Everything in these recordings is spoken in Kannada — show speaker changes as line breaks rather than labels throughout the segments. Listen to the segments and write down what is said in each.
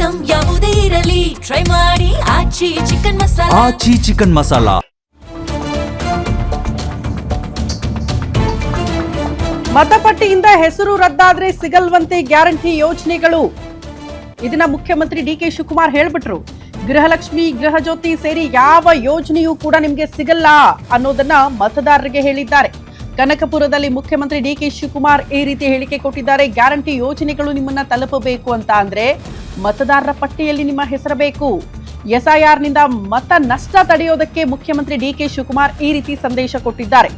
ಐಟಂ ಯಾವುದೇ ಇರಲಿ ಟ್ರೈ ಮಾಡಿ ಆಚಿ ಚಿಕನ್ ಮಸಾಲಾ.
ಆಚಿ ಚಿಕನ್ ಮಸಾಲಾ.
ಮತಪಟ್ಟಿಯಿಂದ ಹೆಸರು ರದ್ದಾದ್ರೆ ಸಿಗಲ್ವಂತೆ ಗ್ಯಾರಂಟಿ ಯೋಜನೆಗಳು. ಇದನ್ನ ಮುಖ್ಯಮಂತ್ರಿ ಡಿ ಕೆ ಶಿವಕುಮಾರ್ ಹೇಳ್ಬಿಟ್ರು. ಗೃಹಲಕ್ಷ್ಮಿ, ಗೃಹಜ್ಯೋತಿ ಸೇರಿ ಯಾವ ಯೋಜನೆಯೂ ಕೂಡ ನಿಮ್ಗೆ ಸಿಗಲ್ಲ ಅನ್ನೋದನ್ನ ಮತದಾರರಿಗೆ ಹೇಳಿದ್ದಾರೆ. ಕನಕಪುರದಲ್ಲಿ ಮುಖ್ಯಮಂತ್ರಿ ಡಿ ಕೆ ಶಿವಕುಮಾರ್ ಈ ರೀತಿ ಹೇಳಿಕೆ ಕೊಟ್ಟಿದ್ದಾರೆ. ಗ್ಯಾರಂಟಿ ಯೋಜನೆಗಳು ನಿಮ್ಮನ್ನ ತಲುಪಬೇಕು ಅಂತ ಅಂದ್ರೆ ಮತದಾರರ ಪಟ್ಟಿಯಲ್ಲಿ ನಿಮ್ಮ ಹೆಸರು ಬೇಕು. ಎಸ್ಐಆರ್ ನಿಂದ ಮತ ನಷ್ಟ ತಡೆಯೋದಕ್ಕೆ ಮುಖ್ಯಮಂತ್ರಿ ಡಿ ಕೆ ಶಿವಕುಮಾರ್ ಈ ರೀತಿ ಸಂದೇಶ ಕೊಟ್ಟಿದ್ದಾರೆ.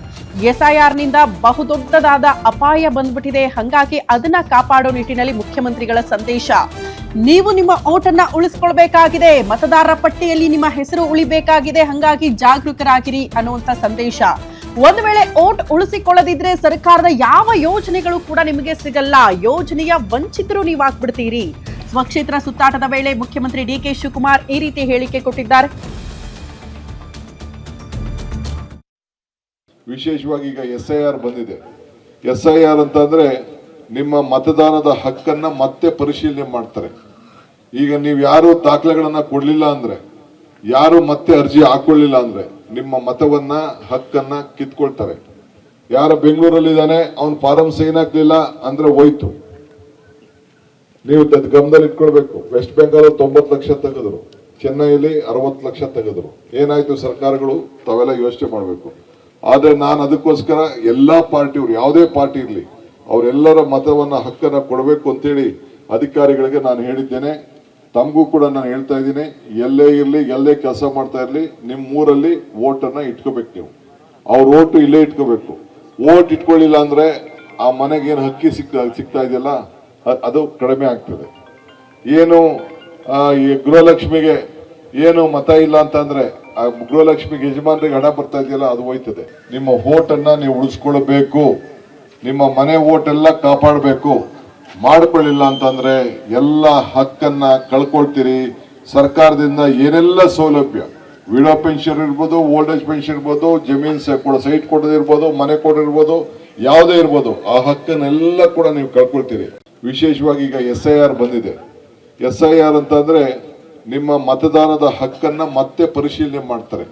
ಎಸ್ಐಆರ್ ನಿಂದ ಬಹುದೊಡ್ಡದಾದ ಅಪಾಯ ಬಂದ್ಬಿಟ್ಟಿದೆ, ಹಂಗಾಗಿ ಅದನ್ನ ಕಾಪಾಡೋ ನಿಟ್ಟಿನಲ್ಲಿ ಮುಖ್ಯಮಂತ್ರಿಗಳ ಸಂದೇಶ. ನೀವು ನಿಮ್ಮ ಓಟನ್ನ ಉಳಿಸ್ಕೊಳ್ಬೇಕಾಗಿದೆ, ಮತದಾರರ ಪಟ್ಟಿಯಲ್ಲಿ ನಿಮ್ಮ ಹೆಸರು ಉಳಿಬೇಕಾಗಿದೆ, ಹಂಗಾಗಿ ಜಾಗರೂಕರಾಗಿರಿ ಅನ್ನುವಂತ ಸಂದೇಶ. ಒಂದು ವೇಳೆ ಓಟ್ ಉಳಿಸಿಕೊಳ್ಳದಿದ್ರೆ ಸರ್ಕಾರದ ಯಾವ ಯೋಜನೆಗಳು ಕೂಡ ನಿಮಗೆ ಸಿಗಲ್ಲ, ಯೋಜನೆಯ ವಂಚಿತರು ನೀವಾಗ್ಬಿಡ್ತೀರಿ. ಸ್ವಕ್ಷೇತ್ರ ಸುತ್ತಾಟದ ವೇಳೆ ಮುಖ್ಯಮಂತ್ರಿ ಡಿ ಕೆ ಶಿವಕುಮಾರ್ ಈ ರೀತಿ ಹೇಳಿಕೆ ಕೊಟ್ಟಿದ್ದಾರೆ.
ವಿಶೇಷವಾಗಿ ಈಗ SIR ಬಂದಿದೆ. SIR ಅಂತಂದ್ರೆ ನಿಮ್ಮ ಮತದಾನದ ಹಕ್ಕನ್ನ ಮತ್ತೆ ಪರಿಶೀಲನೆ ಮಾಡ್ತಾರೆ. ಈಗ ನೀವು ಯಾರು ದಾಖಲೆಗಳನ್ನ ಕೊಡ್ಲಿಲ್ಲ ಅಂದ್ರೆ, ಯಾರು ಮತ್ತೆ ಅರ್ಜಿ ಹಾಕೊಳ್ಳಿಲ್ಲ ಅಂದ್ರೆ ನಿಮ್ಮ ಮತವನ್ನ ಹಕ್ಕನ್ನ ಕಿತ್ಕೊಳ್ತಾರೆ. ಯಾರ ಬೆಂಗಳೂರಲ್ಲಿದ್ದಾನೆ ಅವನ್ ಫಾರಂ ಸೈನ್ ಹಾಕ್ಲಿಲ್ಲ ಅಂದ್ರೆ ಹೋಯ್ತು. ನೀವು ಗಮನದಲ್ಲಿ ಇಟ್ಕೊಳ್ಬೇಕು. ವೆಸ್ಟ್ ಬೆಂಗಾಲ್ 90 ಲಕ್ಷ ತೆಗೆದ್ರು, ಚೆನ್ನೈಯಲ್ಲಿ 60 ಲಕ್ಷ ತೆಗೆದ್ರು. ಏನಾಯ್ತು ಸರ್ಕಾರಗಳು? ತಾವೆಲ್ಲ ಯೋಚನೆ ಮಾಡ್ಬೇಕು. ಆದ್ರೆ ನಾನು ಅದಕ್ಕೋಸ್ಕರ ಎಲ್ಲಾ ಪಾರ್ಟಿಯವರು, ಯಾವುದೇ ಪಾರ್ಟಿ ಇರ್ಲಿ, ಅವರೆಲ್ಲರ ಮತವನ್ನ ಹಕ್ಕನ್ನ ಕೊಡಬೇಕು ಅಂತೇಳಿ ಅಧಿಕಾರಿಗಳಿಗೆ ನಾನು ಹೇಳಿದ್ದೇನೆ. ತಮಗೂ ಕೂಡ ನಾನು ಹೇಳ್ತಾ ಇದ್ದೀನಿ, ಎಲ್ಲೇ ಇರ್ಲಿ, ಎಲ್ಲೇ ಕೆಲಸ ಮಾಡ್ತಾ ಇರ್ಲಿ, ನಿಮ್ಮ ಊರಲ್ಲಿ ವೋಟನ್ನ ಇಟ್ಕೋಬೇಕು. ನೀವು ಅವ್ರ ಓಟು ಇಲ್ಲೇ ಇಟ್ಕೋಬೇಕು. ವೋಟ್ ಇಟ್ಕೊಳ್ಳಿಲ್ಲ ಅಂದ್ರೆ ಆ ಮನೆಗೆ ಏನು ಹಕ್ಕಿ ಸಿಗ್ತಾ ಇದೆಯಲ್ಲ ಅದು ಕಡಿಮೆ ಆಗ್ತದೆ. ಏನು ಈ ಗೃಹಲಕ್ಷ್ಮಿಗೆ ಏನು ಮತ ಇಲ್ಲ ಅಂತಂದ್ರೆ ಆ ಗೃಹಲಕ್ಷ್ಮಿಗೆ ಯಜಮಾನರಿಗೆ ಹಣ ಬರ್ತಾ ಇದೆಯಲ್ಲ ಅದು ಹೋಯ್ತದೆ. ನಿಮ್ಮ ವೋಟನ್ನ ನೀವು ಉಳಿಸ್ಕೊಳ್ಬೇಕು, ನಿಮ್ಮ ಮನೆ ವೋಟ್ ಎಲ್ಲ ಕಾಪಾಡಬೇಕು. ಮಾಡ್ಕೊಳ್ಳಿಲ್ಲ ಅಂತಂದ್ರೆ ಎಲ್ಲ ಹಕ್ಕನ್ನ ಕಳ್ಕೊಳ್ತೀರಿ. ಸರ್ಕಾರದಿಂದ ಏನೆಲ್ಲ ಸೌಲಭ್ಯ, ವಿಡೋ ಪೆನ್ಷನ್ ಇರ್ಬೋದು, ಓಲ್ಡ್ ಏಜ್ ಪೆನ್ಷನ್ ಇರ್ಬೋದು, ಜಮೀನ್ ಸೈಟ್ ಕೊಡೋದಿರ್ಬೋದು, ಮನೆ ಕೊಡಿರ್ಬೋದು, ಯಾವುದೇ ಇರ್ಬೋದು, ಆ ಹಕ್ಕನ್ನೆಲ್ಲ ಕೂಡ ನೀವು ಕಳ್ಕೊಳ್ತೀರಿ. ವಿಶೇಷವಾಗಿ ಈಗ SIR ಬಂದಿದೆ. SIR ಅಂತಂದ್ರೆ ನಿಮ್ಮ ಮತದಾನದ ಹಕ್ಕನ್ನ ಮತ್ತೆ ಪರಿಶೀಲನೆ ಮಾಡ್ತಾರೆ.